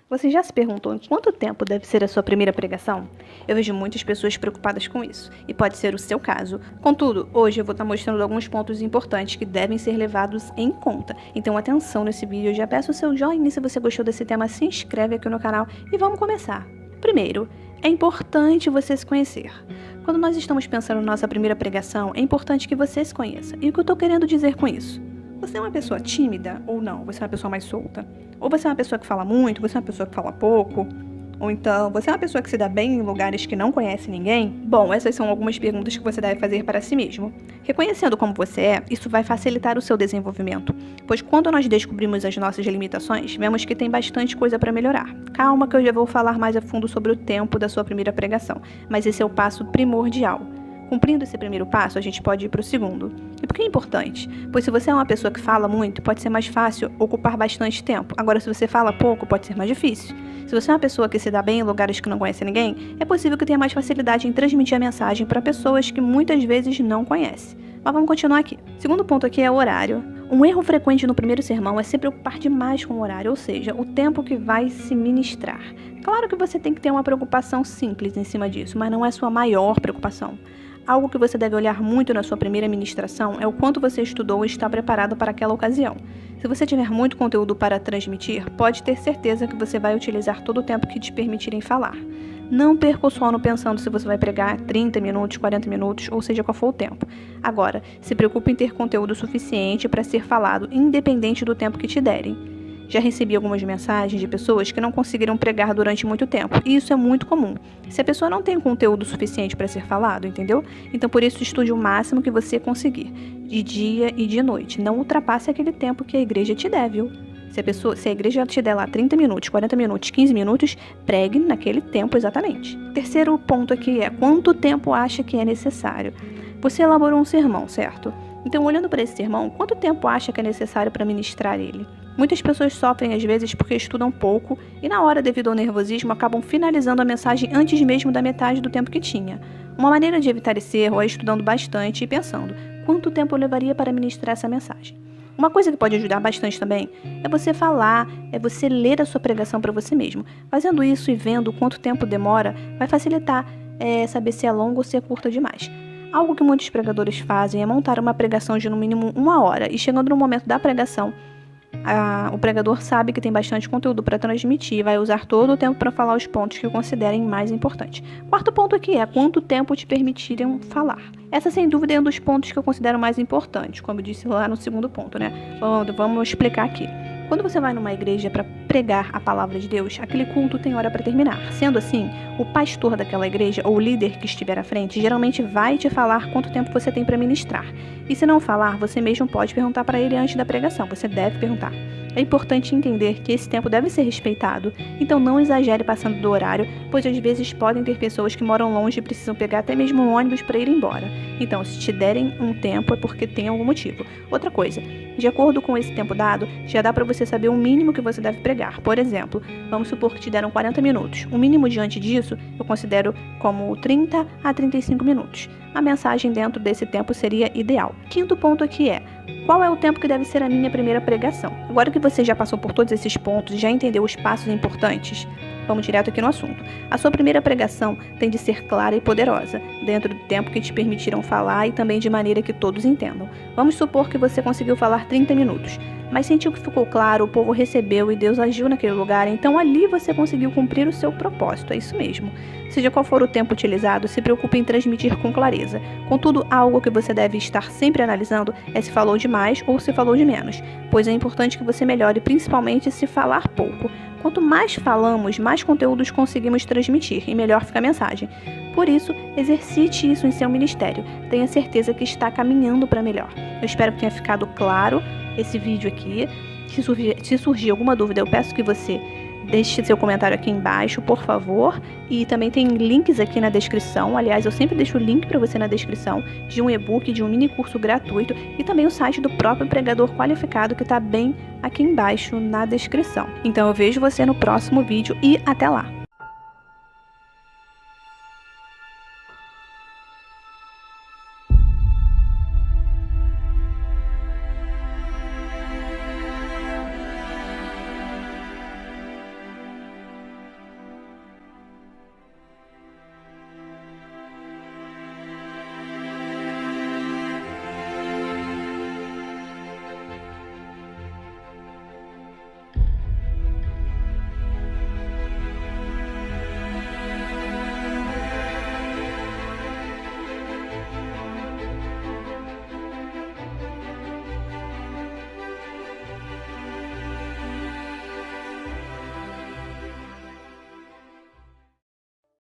Você já se perguntou em quanto tempo deve ser a sua primeira pregação? Eu vejo muitas pessoas preocupadas com isso, e pode ser o seu caso. Contudo, hoje eu vou estar mostrando alguns pontos importantes que devem ser levados em conta. Então atenção nesse vídeo, eu já peço o seu joinha se você gostou desse tema, se inscreve aqui no canal e vamos começar. Primeiro, é importante você se conhecer. Quando nós estamos pensando na nossa primeira pregação, é importante que você se conheça. E o que eu estou querendo dizer com isso? Você é uma pessoa tímida ou não? Você é uma pessoa mais solta? Ou você é uma pessoa que fala muito? Você é uma pessoa que fala pouco? Ou então, você é uma pessoa que se dá bem em lugares que não conhece ninguém? Bom, essas são algumas perguntas que você deve fazer para si mesmo. Reconhecendo como você é, isso vai facilitar o seu desenvolvimento, pois quando nós descobrimos as nossas limitações, vemos que tem bastante coisa para melhorar. Calma que eu já vou falar mais a fundo sobre o tempo da sua primeira pregação, mas esse é o passo primordial. Cumprindo esse primeiro passo, a gente pode ir para o segundo. E por que é importante? Pois se você é uma pessoa que fala muito, pode ser mais fácil ocupar bastante tempo. Agora, se você fala pouco, pode ser mais difícil. Se você é uma pessoa que se dá bem em lugares que não conhece ninguém, é possível que tenha mais facilidade em transmitir a mensagem para pessoas que muitas vezes não conhece. Mas vamos continuar aqui. Segundo ponto aqui é o horário. Um erro frequente no primeiro sermão é se preocupar demais com o horário, ou seja, o tempo que vai se ministrar. Claro que você tem que ter uma preocupação simples em cima disso, mas não é sua maior preocupação. Algo que você deve olhar muito na sua primeira ministração é o quanto você estudou e está preparado para aquela ocasião. Se você tiver muito conteúdo para transmitir, pode ter certeza que você vai utilizar todo o tempo que te permitirem falar. Não perca o sono pensando se você vai pregar 30 minutos, 40 minutos, ou seja, qual for o tempo. Agora, se preocupe em ter conteúdo suficiente para ser falado, independente do tempo que te derem. Já recebi algumas mensagens de pessoas que não conseguiram pregar durante muito tempo, e isso é muito comum. Se a pessoa não tem conteúdo suficiente para ser falado, entendeu? Então por isso estude o máximo que você conseguir, de dia e de noite. Não ultrapasse aquele tempo que a igreja te der, viu? Se a igreja te der lá 30 minutos, 40 minutos, 15 minutos, pregue naquele tempo exatamente. Terceiro ponto aqui é quanto tempo acha que é necessário. Você elaborou um sermão, certo? Então, olhando para esse sermão, quanto tempo acha que é necessário para ministrar ele? Muitas pessoas sofrem às vezes porque estudam pouco e na hora, devido ao nervosismo, acabam finalizando a mensagem antes mesmo da metade do tempo que tinha. Uma maneira de evitar esse erro é estudando bastante e pensando quanto tempo eu levaria para ministrar essa mensagem. Uma coisa que pode ajudar bastante também é você falar, é você ler a sua pregação para você mesmo. Fazendo isso e vendo quanto tempo demora, vai facilitar saber se é longa ou se é curta demais. Algo que muitos pregadores fazem é montar uma pregação de no mínimo 1 hora e chegando no momento da pregação, o pregador sabe que tem bastante conteúdo para transmitir e vai usar todo o tempo para falar os pontos que considerem mais importantes. Quarto ponto aqui é quanto tempo te permitirem falar. Essa, sem dúvida, é um dos pontos que eu considero mais importantes, como eu disse lá no segundo ponto, né? Vamos explicar aqui. Quando você vai numa igreja para pregar a palavra de Deus, aquele culto tem hora para terminar. Sendo assim, o pastor daquela igreja ou o líder que estiver à frente geralmente vai te falar quanto tempo você tem para ministrar. E se não falar, você mesmo pode perguntar para ele antes da pregação. Você deve perguntar. É importante entender que esse tempo deve ser respeitado, então não exagere passando do horário, pois às vezes podem ter pessoas que moram longe e precisam pegar até mesmo um ônibus para ir embora. Então, se te derem um tempo é porque tem algum motivo. Outra coisa, de acordo com esse tempo dado, já dá para você saber o mínimo que você deve pregar. Por exemplo, vamos supor que te deram 40 minutos. O mínimo diante disso eu considero como 30 a 35 minutos. A mensagem dentro desse tempo seria ideal. Quinto ponto aqui é: qual é o tempo que deve ser a minha primeira pregação? Agora que você já passou por todos esses pontos e já entendeu os passos importantes, vamos direto aqui no assunto. A sua primeira pregação tem de ser clara e poderosa, dentro do tempo que te permitiram falar e também de maneira que todos entendam. Vamos supor que você conseguiu falar 30 minutos, mas sentiu que ficou claro, o povo recebeu e Deus agiu naquele lugar, então ali você conseguiu cumprir o seu propósito, é isso mesmo. Seja qual for o tempo utilizado, se preocupe em transmitir com clareza. Contudo, algo que você deve estar sempre analisando é se falou de mais ou se falou de menos, pois é importante que você melhore, principalmente se falar pouco. Quanto mais falamos, mais conteúdos conseguimos transmitir e melhor fica a mensagem. Por isso, exercite isso em seu ministério. Tenha certeza que está caminhando para melhor. Eu espero que tenha ficado claro esse vídeo aqui. Se surgir alguma dúvida, eu peço que você deixe seu comentário aqui embaixo, por favor. E também tem links aqui na descrição. Aliás, eu sempre deixo o link para você na descrição de um e-book, de um mini curso gratuito e também o site do próprio pregador qualificado que está bem aqui embaixo na descrição. Então eu vejo você no próximo vídeo e até lá!